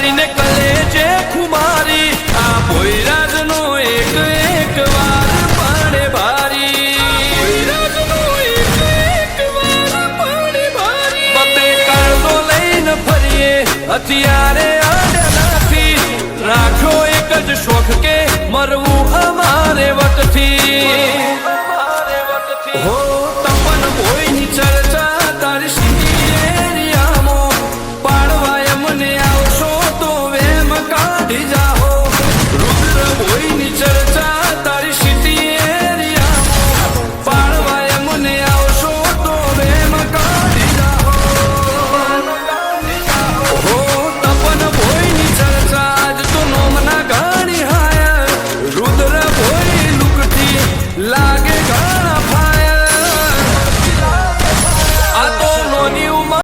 મારીને કલેજે ખુમારી આ ભોયરાજનો એક વાર પાણે ભારી બતે કાળો લઈને ફરીએ હથિયારે આડ્યા નથી રાખો એક જ શોખ કે મરવું અમારે વટથી હો તપન ભોયની ચર્ચા તારી સીધી એરિયામાં પાડવા એમને આવશો તો વેમ કાઢી જાઓ રુદ્ર ભોયની ચર્ચા તારી સીધી એરિયામાં પાડવા એમને આવશો તો વેમ કાઢી જાઓ હો તપન ભોયની ચર્ચા આજ તો નોમના ગાડી હાય રુદ્ર ભોય લુકથી લાગે ઘણા ફાયર આ તો નોની